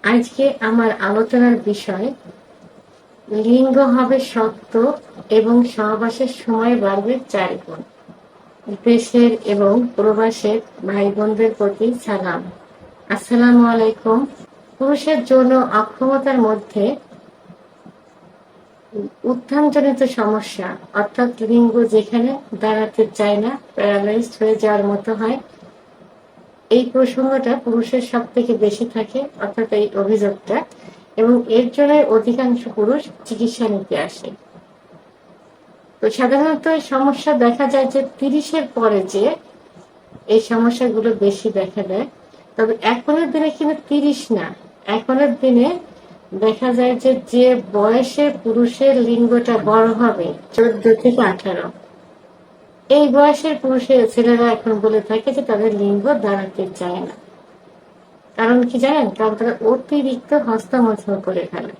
আজকে আমার আলোচনার বিষয় লিঙ্গ হবে সত্য এবং সহবাসের সময় বাড়বে 4 গুণ। দেশের এবং প্রবাসের ভাই বোনদের প্রতি সালাম। আসসালামু আলাইকুম। পুরুষের যৌন অক্ষমতার মধ্যে উত্থানজনিত সমস্যা অর্থাৎ লিঙ্গ যেখানে দাঁড়াতে চায় না, প্যারালাইজড হয়ে যাওয়ার মতো হয়, এই প্রসঙ্গটা পুরুষের সব থেকে বেশি থাকে, অর্থাৎ এই অভিযোগটা, এবং এর জন্য অধিকাংশ পুরুষ চিকিৎসা নিতে আসে। তো সাধারণত এই সমস্যা দেখা যায় যে 30-এর পরে যে এই সমস্যাগুলো বেশি দেখা দেয়। তবে এখনের দিনে কিন্তু 30 না, এখনের দিনে দেখা যায় যে যে বয়সে পুরুষের লিঙ্গটা বড় হবে 14 থেকে 18, এই বয়সের পুরুষের ছেলেরা এখন বলে থাকে যে তাদের লিঙ্গ দাঁড়াতে চায় না। কারণ কি জানেন? কারণ তারা অতিরিক্ত হস্তমৈথুন করে ফেলে,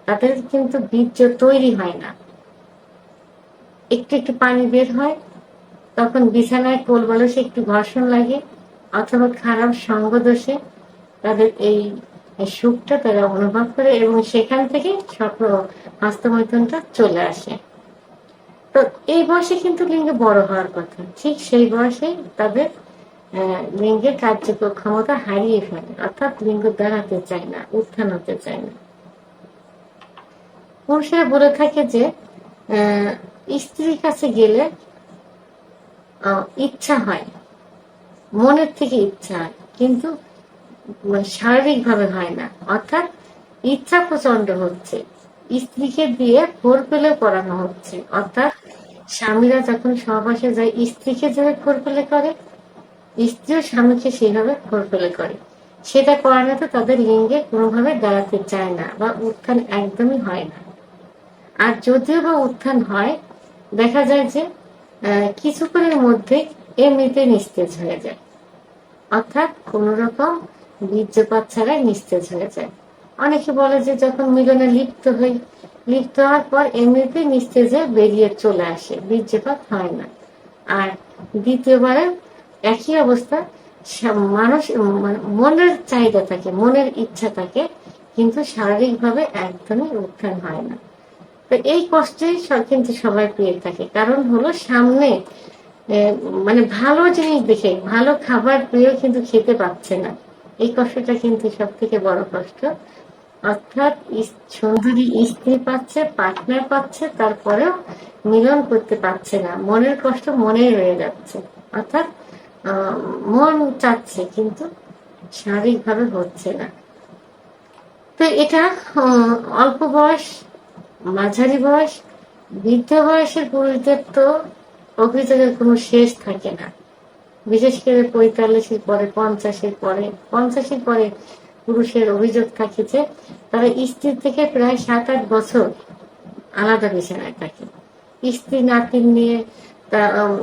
তাদের কিন্তু বীর্য তৈরি হয় না। একটু একটু পানি বের হয়, তখন বিছানায় কোল বালিশে একটু ঘর্ষণ লাগে, অথবা খারাপ সঙ্গ দোষে তাদের এই সুখটা তারা অনুভব করে, এবং সেখান থেকে সকল হস্তমৈথুনটা চলে আসে। তো এই বয়সে কিন্তু লিঙ্গ বড় হওয়ার কথা, ঠিক সেই বয়সে তাদের লিঙ্গের কার্যক্ষমতা হারিয়ে ফেলে, অর্থাৎ লিঙ্গ দাঁড়াতে চায় না, উত্থান হতে চায় না। পুরুষেরা বলে থাকে যে স্ত্রীর কাছে গেলে ইচ্ছা হয়, মনের থেকে ইচ্ছা হয়, কিন্তু শারীরিক ভাবে হয় না। অর্থাৎ ইচ্ছা প্রচন্ড হচ্ছে, স্ত্রীকে দিয়ে ফোর পেলে করানো হচ্ছে। অর্থাৎ স্বামীরা যখন সহবাসে যায়, স্ত্রীকে যেভাবে ফোর পেলে করে, স্ত্রীও স্বামীকে সেইভাবে ফোর পেলে করে। সেটা করানোতে তাদের লিঙ্গে কোনোভাবে দাঁড়াতে চায় না, বা উত্থান একদমই হয় না। আর যদিও বা উত্থান হয়, দেখা যায় যে কিছুক্ষণের মধ্যে এমনিতে নিস্তেজ হয়ে যায়, অর্থাৎ কোন রকম বীর্যপাত ছাড়াই নিস্তেজ হয়ে যায়। অনেকে বলে যে যখন মিলনে লিপ্ত হই, লিপ্ত হওয়ার পর এমনিতেই নিস্তেজে বেরিয়ে চলে আসে, বীর্যপাত হয় না। আর দ্বিতীয়বারে একই অবস্থা, মানুষ মনের চাহিদা থাকে, মনের ইচ্ছা থাকে, কিন্তু শারীরিকভাবে একদমই উত্থান হয় না। তো এই কষ্টেই কিন্তু সবাই পেয়ে থাকে। কারণ হলো সামনে মানে ভালো জিনিস দেখে, ভালো খাবার পেয়েও কিন্তু খেতে পাচ্ছে না। এই কষ্টটা কিন্তু সব থেকে বড় কষ্ট। অর্থাৎ সুন্দরী স্ত্রী পাচ্ছে, পার্টনার পাচ্ছে, তারপরেও মিলন করতে পারছে না, মনের কষ্ট মনেই রয়ে যাচ্ছে। অর্থাৎ মন চাচ্ছে কিন্তু শারীরিকভাবে হচ্ছে না। তো এটা অল্প বয়স, মাঝারি বয়স, বৃদ্ধ বয়সের পুরুষদের তো অভিযোগের কোনো শেষ থাকে না। বিশেষ করে 45-এর পরে, 50-এর পরে, 50-এর পরে পুরুষের অভিযোগ থাকে যে তারা স্ত্রীর থেকে প্রায় 7-8 বছর আলাদা বিছানায় থাকে। স্ত্রী নাতিন নিয়ে,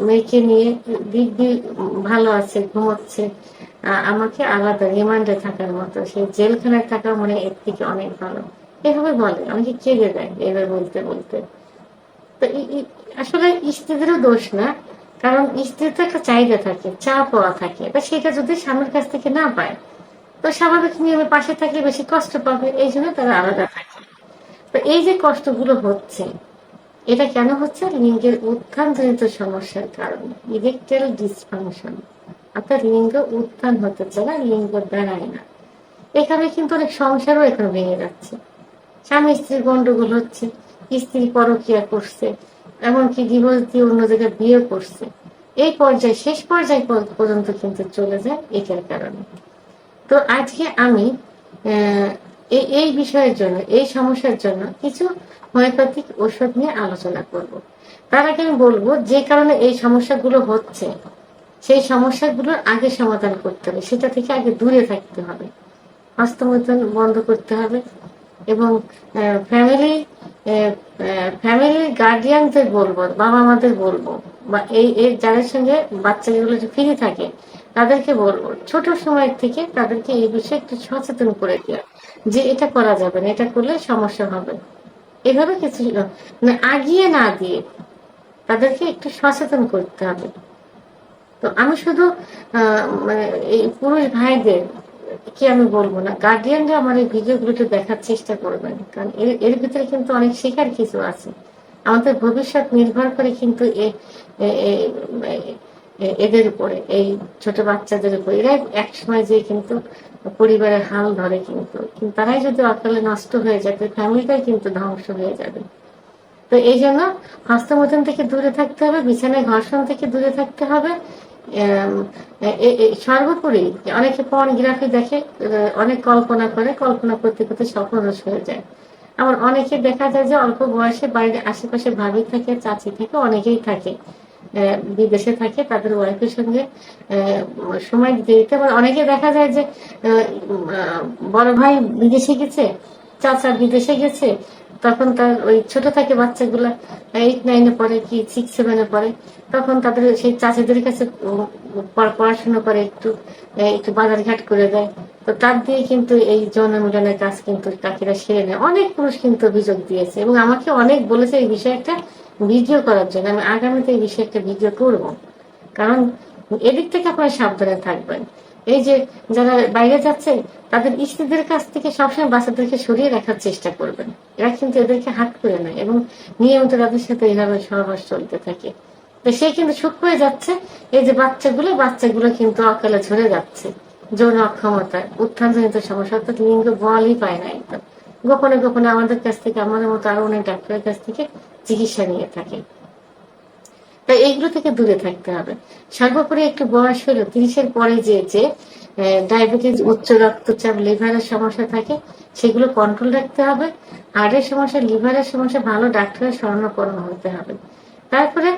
মেয়েকে নিয়ে দিব্যি ভালো আছে, ঘুমোচ্ছে, আমাকে আলাদা রিমান্ডে থাকার মতো, সেই জেলখানায় থাকা মনে এর থেকে অনেক ভালো, এভাবে বলে। অনেকে কেঁদে দেয় এভাবে বলতে বলতে। তো আসলে স্ত্রীদেরও দোষ না, কারণ স্ত্রীর তো একটা চাহিদা থাকে, চা পাওয়া থাকে, তা সেটা যদি স্বামীর কাছ থেকে না পায়, তো স্বাভাবিক নিয়মে পাশে থাকলে বেশি কষ্ট পাবে, এই জন্য তারা আলাদা থাকে। তো এই যে কষ্টগুলো হচ্ছে, এটা কেন হচ্ছে? লিঙ্গের উত্থানজনিত সমস্যার কারণে, ইরেকটাইল ডিসফাংশন, অর্থাৎ লিঙ্গ উত্থান হতে চায় না, লিঙ্গ দাঁড়ায় না। এখানে কিন্তু অনেক সংসারও এখন ভেঙে যাচ্ছে, স্বামী স্ত্রীর গন্ডগোল হচ্ছে, স্ত্রী পরকিয়া করছে, এমনকি ডিভোর্স দিয়ে অন্য জায়গায় বিয়ে করছে, এই পর্যায়ে, শেষ পর্যায়ে পর্যন্ত কিন্তু চলে যায় এটার কারণে। তো আজকে আমি এই বিষয়ের জন্য, এই সমস্যার জন্য কিছু হোমিওপ্যাথিক ওষুধ নিয়ে আলোচনা করব। তার আগে আমি বলবো যে কারণে এই সমস্যাগুলো হচ্ছে, সেই সমস্যাগুলোর আগে সমাধান করতে হবে, সেটা থেকে আগে দূরে থাকতে হবে, হস্তমৈথুন বন্ধ করতে হবে, এবং ফ্যামিলি ফ্যামিলির গার্ডিয়ানদের বলবো, বাবা মাদের বলবো, বা এই যাদের সঙ্গে বাচ্চাগুলো যে ফ্রি থাকে তাদেরকে বলবো, ছোট সময় থেকে তাদেরকে এই বিষয়ে একটু সচেতন করে দেওয়া, যে এটা করা যাবে না, এটা করলে সমস্যা হবে। এভাবে কিছু মানে আগিয়ে না দিয়ে তাদেরকে একটু সচেতন করতে হবে। তো আমি শুধু মানে এই পুরুষ ভাইদের কি আমি বলবো না, গার্ডিয়ানরা আমার এই ভিডিওগুলোতে দেখার চেষ্টা করবেন, কারণ এর এর ভিতরে কিন্তু অনেক শেখার কিছু আছে। আমাদের ভবিষ্যৎ নির্ভর করে কিন্তু এদের উপরে, এই ছোট বাচ্চাদের উপরে। এরাই একসময় যে কিন্তু পরিবারের হাল ধরে, কিন্তু তারাই যদি অকালে নষ্ট হয়ে যায়, ফ্যামিলিটাই কিন্তু ধ্বংস হয়ে যাবে। তো এই জন্য হস্তমৈথুন থেকে দূরে থাকতে হবে, বিছানায় ঘর্ষণ থেকে দূরে থাকতে হবে। সর্বোপরি অনেকে পর্নোগ্রাফি দেখে, অনেক কল্পনা করে, কল্পনা করতে করতে স্বপ্নদোষ হয়ে যায়। আবার অনেকে দেখা যায় যে অল্প বয়সে বাইরে আশেপাশে ভাবি থাকে, চাচি থাকে, অনেকেই থাকে বিদেশে থাকে, তাদের ওয়াইফের সঙ্গে সময় দিতে দিতে। আবার অনেকে দেখা যায় যে বড় ভাই বিদেশে গেছে, চাচা বিদেশে গেছে, তখন তার ওই ছোট থাকে বাচ্চাগুলা 8-9-এ পড়ে কি 6-7-এ পড়ে, তখন তাদের সেই চাচিদের কাছে পড়াশোনা করে, একটু একটু বাজারঘাট করে দেয়। তো তার দিয়ে কিন্তু এই যৌন মিলনের কাজ কিন্তু কাকিরা সেরে নেয়। অনেক পুরুষ কিন্তু অভিযোগ দিয়েছে এবং আমাকে অনেক বলেছে এই বিষয়ে একটা ভিডিও করার জন্য। আমি আগামীতে এই বিষয়ে একটা ভিডিও করব, কারণ এদিক থেকে আপনারা সাবধানে থাকবেন। এই যে যারা বাইরে যাচ্ছে, তাদের স্ত্রীদের কাছ থেকে সবসময় বাচ্চাদেরকে সরিয়ে রাখার চেষ্টা করবেন। এরা কিন্তু এদেরকে হাত করে নেয় এবং নিয়মিত তাদের সাথে এইভাবে সহবাস চলতে থাকে। তো সে কিন্তু সুখ হয়ে যাচ্ছে। এই যে বাচ্চাগুলো কিন্তু অকালে ঝরে যাচ্ছে যৌন অক্ষমতায়, উত্থানজনিত সমস্যা, অর্থাৎ লিঙ্গ বলই পায় না একদম। গোপনে গোপনে আমাদের কাছ থেকে, আমাদের মতো আরো অনেক ডাক্তারের কাছ থেকে চিকিৎসা নিয়ে থাকে। তাই এইগুলো থেকে দূরে থাকতে হবে। সর্বোপরি একটু বয়স হলো 30-এর পরে যে ডায়াবেটিস, উচ্চ রক্তচাপ, লিভারের সমস্যা থাকে, সেগুলো কন্ট্রোল রাখতে হবে। হার্টের সমস্যা, লিভারের সমস্যা, ভালো ডাক্তারের শরণাপন্ন হতে হবে। তারপরে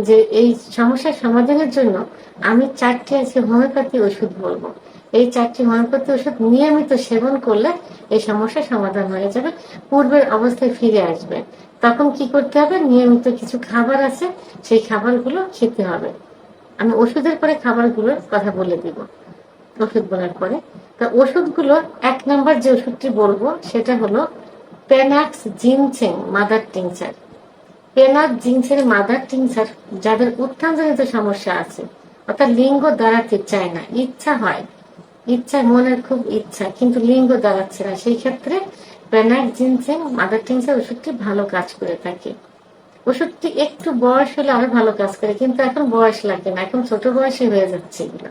যে এই সমস্যার সমাধানের জন্য আমি 4টি আজকে হোমিওপ্যাথি ওষুধ বলবো। এই 4টি হোমিওপ্যাথি ওষুধ নিয়মিত সেবন করলে এই সমস্যার সমাধান হয়ে যাবে, পূর্বের অবস্থায় ফিরে আসবে। তখন কি করতে হবে, নিয়মিত কিছু খাবার আছে, সেই খাবারগুলো খেতে হবে। আমি ওষুধের পরে খাবারগুলোর কথা বলে দিব, ওষুধ বলার পরে। তা ওষুধগুলো 1 নাম্বার যে ওষুধটি বলবো সেটা হলো panax ginseng mother tincture. Panax ginseng mother tincture যাদের উত্থানজনিত সমস্যা আছে, অর্থাৎ লিঙ্গ দাঁড়াতে চায় না, ইচ্ছা হয়, মনের খুব ইচ্ছা, কিন্তু লিঙ্গ দাঁড়াচ্ছে না, সেই ক্ষেত্রে পেনাক্স জিনসেং মাদার টিংচার ওষুধটি ভালো কাজ করে থাকে। ওষুধটি একটু বয়স হলে আরো ভালো কাজ করে, কিন্তু এখন বয়স লাগে না, এখন ছোট বয়সে হয়ে যাচ্ছে এগুলো।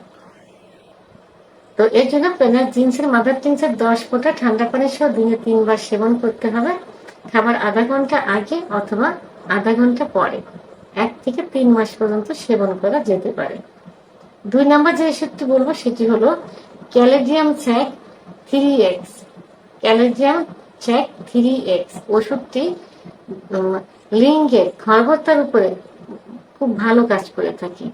তো এর জন্য পেনাক্স জিনসের মাদার টিংচার 10 ফোঁটা ঠান্ডা পানি সহ দিনে 3 বার সেবন করতে হবে, খাবার আধা ঘন্টা আগে অথবা আধা ঘন্টা পরে। 1 থেকে 3 মাস পর্যন্ত সেবন করা যেতে পারে। 2 নাম্বার যে ওষুধটি বলবো সেটি হলো caladium cheque 3X। Caladium cheque 3X ওষুধটি লিঙ্গের খর্বতার উপরে খুব ভালো কাজ করে থাকে।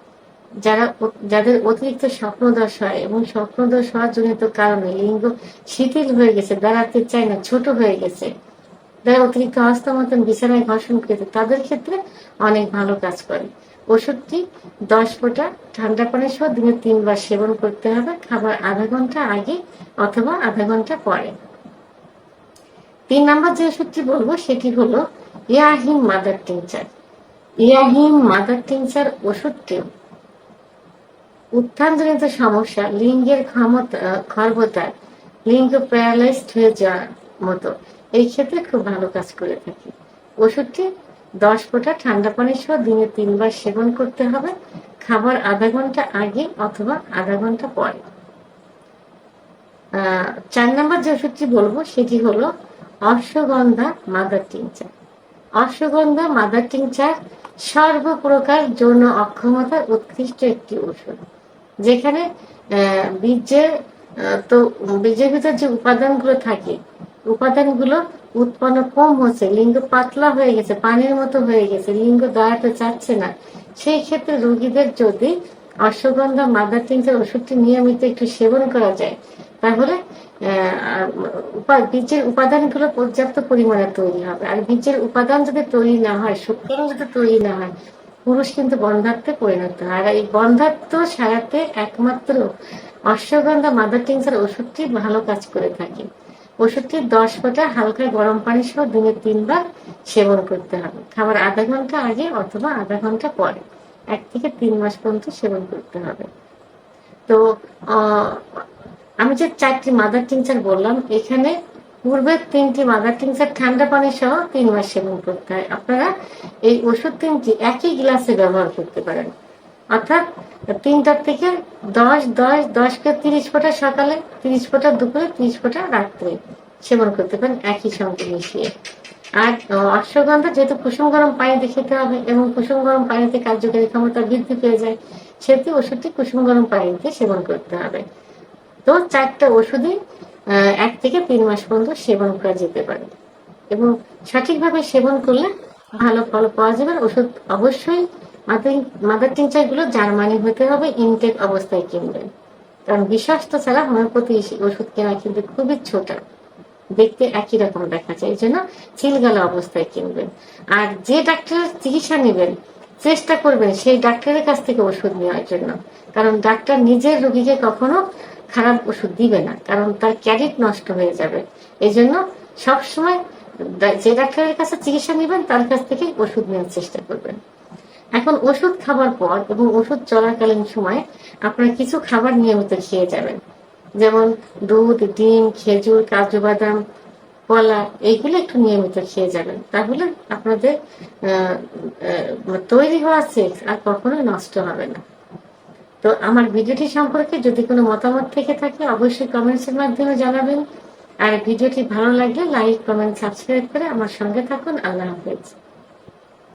যাদের অতিরিক্ত স্বপ্নদোষ হয় এবং স্বপ্নদোষ হওয়ার জনিত কারণে লিঙ্গ শিথিল হয়ে গেছে, দাঁড়াতে চায় না, ছোট হয়ে গেছে, যারা অতিরিক্ত হস্তমৈথুন, বিছানায় ঘর্ষণ করেছে, তাদের ক্ষেত্রে অনেক ভালো কাজ করে। ওষুধটি 10 ফোঁটা ঠান্ডা পানি সহ দিনে 3 বার সেবন করতে হবে, খাবার আধা ঘন্টা আগে অথবা আধা ঘন্টা পরে। 3 নাম্বার যে ওষুধটি বলবো সেটি হলো ইয়াহিম মাদার টিংচার। ইয়াহিম মাদার টিংচার ওষুধটি উত্থানজনিত সমস্যা, লিঙ্গের খর্বতা, লিঙ্গ প্যারালাইজড হয়ে যাওয়ার মতো, এই ক্ষেত্রে খুব ভালো কাজ করে থাকে। ওষুধটি 10 ফোঁটা ঠান্ডা পানি সহ দিনে 3 বার সেবন করতে হবে, খাবার আধা ঘন্টা আগে অথবা আধা ঘন্টা পরে। 4 নাম্বার যে ওষুধটি বলবো সেটি হলো ashwagandha mother tincture. Ashwagandha mother tincture সর্বপ্রকার যৌন অক্ষমতার উৎকৃষ্ট একটি ওষুধ, যেখানে বীর্যের তো বীর্যের ভিতর যে উপাদানগুলো থাকে, উপাদানগুলো উৎপন্ন কম হচ্ছে, লিঙ্গ পাতলা হয়ে গেছে, পানির মতো হয়ে গেছে, লিঙ্গ দাঁড়াতে চাচ্ছে না, সেই ক্ষেত্রে রোগীদের যদি অশ্বগন্ধা মাদার টিংচার ওষুধটি নিয়মিত একটু সেবন করা যায়, তাহলে বীজের উপাদানগুলো পর্যাপ্ত পরিমাণে তৈরি হবে। আর বীজের উপাদান যদি তৈরি না হয়, শুক্রাণু যদি তৈরি না হয়, পুরুষ কিন্তু বন্ধ্যাত্বে পরিণত হয়। আর এই বন্ধ্যাত্ব সারাতে একমাত্র অশ্বগন্ধা মাদার টিংচার ওষুধটি ভালো কাজ করে থাকে। ওষুধটি 10 ফোঁটা হালকা গরম পানি সহ দিনে 3 বার সেবন করতে হবে, খাবার আধা ঘন্টা আগে অথবা আধা ঘন্টা পরে। 1 থেকে 3 মাস পর্যন্ত সেবন করতে হবে। তো আমি যে 4টি মাদার টিংচার বললাম, এখানে পূর্বের 3টি মাদার টিংচার ঠান্ডা পানি সহ 3 মাস সেবন করতে হয়। আপনারা এই ওষুধ 3টি একই গ্লাসে ব্যবহার করতে পারেন, অর্থাৎ 3টার থেকে 10 করে 30 ফোঁটা সকালে, 30 ফোঁটা দুপুরে, 30 ফোঁটা রাত্রে সেবন করতে পারেন একই সঙ্গে মিশিয়ে। আর অশ্বগন্ধা যেহেতু কুসুম গরম পানিতে খেতে হবে এবং কুসুম গরম পানিতে কার্যকারী ক্ষমতা বৃদ্ধি পেয়ে যায়, সেহেতু ওষুধটি কুসুম গরম পানিতে সেবন করতে হবে। তো 4টা ওষুধই 1 থেকে 3 মাস পর্যন্ত সেবন করা যেতে পারে এবং সঠিকভাবে সেবন করলে ভালো ফল পাওয়া যাবে। ওষুধ অবশ্যই মাদার টিংচার গুলো জার্মানি হতে হবে, ইনটেক অবস্থায় কিনবেন, কারণ বিশ্বস্ত ছাড়া হোমিওপ্যাথি ওষুধ কেনা কিন্তু খুবই ছোট, দেখতে একই রকম দেখা যায়, এই জন্য চিলগালা অবস্থায় কিনবেন। আর যে ডাক্তারের চিকিৎসা নেবেন চেষ্টা করবেন সেই ডাক্তারের কাছ থেকে ওষুধ নেওয়ার জন্য, কারণ ডাক্তার নিজের রোগীকে কখনো খারাপ ওষুধ দিবে না, কারণ তার ক্যারিট নষ্ট হয়ে যাবে। এই জন্য সবসময় যে ডাক্তারের কাছে চিকিৎসা নেবেন তার কাছ থেকে ওষুধ নেওয়ার চেষ্টা করবেন। এখন ওষুধ খাবার পর এবং ওষুধ চলাকালীন সময় আপনারা কিছু খাবার নিয়মিত খেয়ে যাবেন, যেমন দুধ, ডিম, খেজুর, কাজু বাদাম, কলা, এইগুলো একটু নিয়মিত খেয়ে যাবেন। তাহলে আপনাদের তৈরি হওয়া সেক্স আর কখনোই নষ্ট হবে না। তো আমার ভিডিওটি সম্পর্কে যদি কোনো মতামত থেকে থাকে অবশ্যই কমেন্টসের মাধ্যমে জানাবেন। আর ভিডিওটি ভালো লাগলে লাইক, কমেন্ট, সাবস্ক্রাইব করে আমার সঙ্গে থাকুন। আল্লাহ হাফেজ।